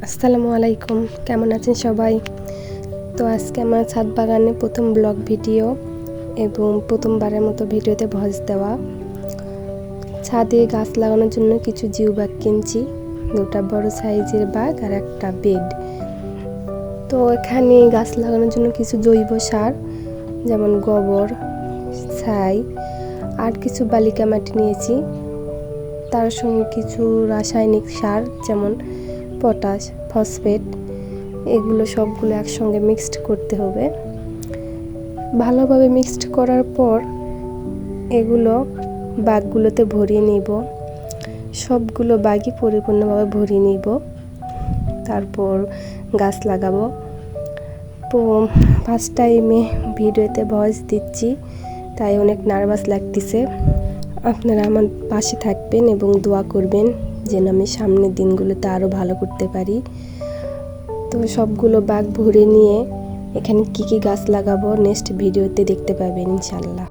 আসসালামু আলাইকুম, কেমন আছেন সবাই? তো আজকে আমার ছাদ বাগানে প্রথম ব্লগ ভিডিও এবং প্রথমবারের মতো ভিডিওতে ভয়েস দেওয়া। ছাদে গাছ লাগানোর জন্য কিছু জিও ব্যাগ কিনছি, দুটা বড় সাইজের ব্যাগ আর একটা বেড। তো এখানে গাছ লাগানোর জন্য কিছু জৈব সার যেমন গোবর, ছাই আর কিছু বালিকা মাটি নিয়েছি। তার সঙ্গে কিছু রাসায়নিক সার যেমন পটাশ, ফসফেট, এগুলো সবগুলো একসঙ্গে মিক্সড করতে হবে। ভালোভাবে মিক্সড করার পর এগুলো বাগগুলোতে ভরিয়ে নিব, সবগুলো বাগই পরিপূর্ণভাবে ভরিয়ে নিব, তারপর গাছ লাগাবো। তো ফার্স্ট টাইমে ভিডিওতে ভয়েস দিচ্ছি, তাই অনেক নার্ভাস লাগতেছে। আপনারা আমার পাশে থাকবেন এবং দোয়া করবেন যেন আমি সামনের দিনগুলোতে আরও ভালো করতে পারি। তো সবগুলো বাগ ভরে নিয়ে এখানে কি কি গাছ লাগাবো নেক্সট ভিডিওতে দেখতে পাবেন ইনশাল্লাহ।